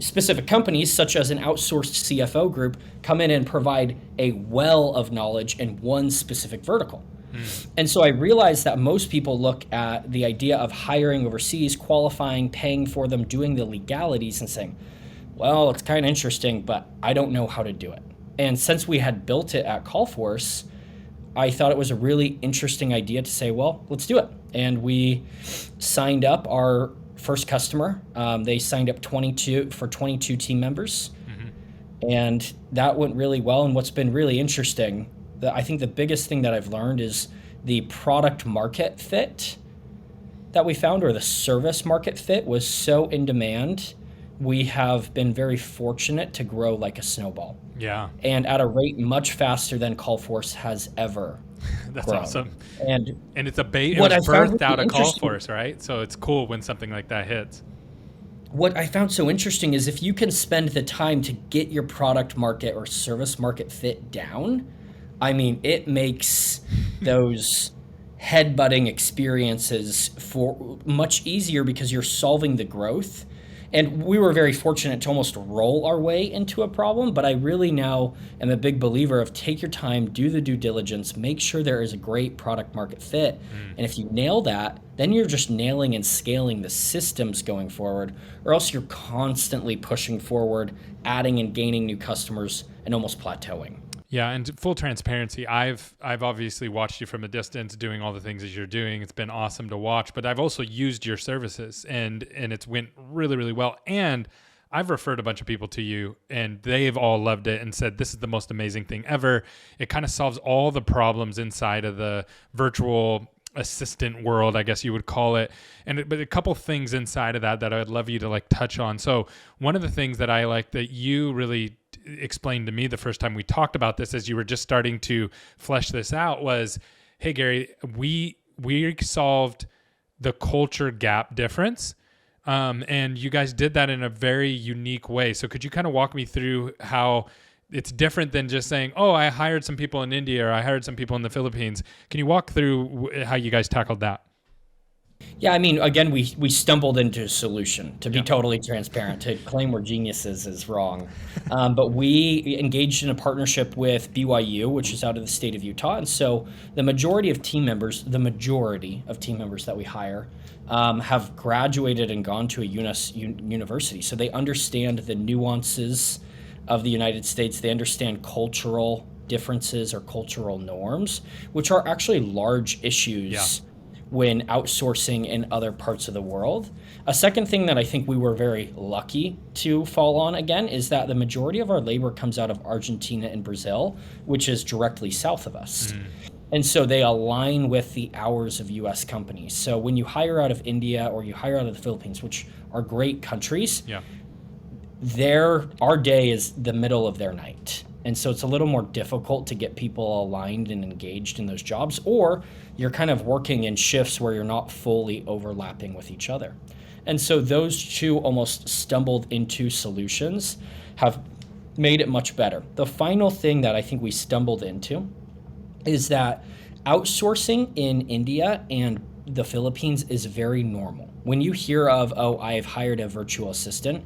specific companies, such as an outsourced CFO group, come in and provide a well of knowledge in one specific vertical. And so I realized that most people look at the idea of hiring overseas, qualifying, paying for them, doing the legalities, and saying, well, it's kind of interesting, but I don't know how to do it. And since we had built it at Callforce, I thought it was a really interesting idea to say, well, let's do it. And we signed up our first customer. They signed up 22 team members. And that went really well. And what's been really interesting, I think the biggest thing that I've learned is the product market fit that we found, or the service market fit, was so in demand. We have been very fortunate to grow like a snowball. Yeah. And at a rate much faster than Callforce has ever That's grown. awesome. And it's it what was I found birthed out of interesting- Callforce, right? So it's cool when something like that hits. What I found so interesting is if you can spend the time to get your product market or service market fit down, I mean, it makes those headbutting experiences for much easier because you're solving the growth. And we were very fortunate to almost roll our way into a problem, but I really now am a big believer of take your time, do the due diligence, make sure there is a great product market fit. And if you nail that, then you're just nailing and scaling the systems going forward, or else you're constantly pushing forward, adding and gaining new customers, and almost plateauing. Yeah, and full transparency, I've obviously watched you from a distance doing all the things that you're doing. It's been awesome to watch, but I've also used your services and it's went really, really well. And I've referred a bunch of people to you and they've all loved it and said, this is the most amazing thing ever. It kind of solves all the problems inside of the virtual assistant world, I guess you would call it. But a couple things inside of that I'd love you to like touch on. So one of the things that I like that you really explained to me the first time we talked about this, as you were just starting to flesh this out, was, hey Gary, we solved the culture gap difference. And you guys did that in a very unique way. So could you kind of walk me through how it's different than just saying, oh, I hired some people in India or I hired some people in the Philippines? Can you walk through how you guys tackled that? Yeah, I mean, again, we stumbled into a solution, to be totally transparent. To claim we're geniuses is wrong. But we engaged in a partnership with BYU, which is out of the state of Utah. And so the majority of team members that we hire have graduated and gone to a university. So they understand the nuances of the United States. They understand cultural differences or cultural norms, which are actually large issues when outsourcing in other parts of the world. A second thing that I think we were very lucky to fall on, again, is that the majority of our labor comes out of Argentina and Brazil, which is directly south of us. And so they align with the hours of US companies. So when you hire out of India or you hire out of the Philippines, which are great countries, our day is the middle of their night. And so it's a little more difficult to get people aligned and engaged in those jobs, or you're kind of working in shifts where you're not fully overlapping with each other. And so those two almost stumbled into solutions have made it much better. The final thing that I think we stumbled into is that outsourcing in India and the Philippines is very normal. When you hear of, oh, I've hired a virtual assistant,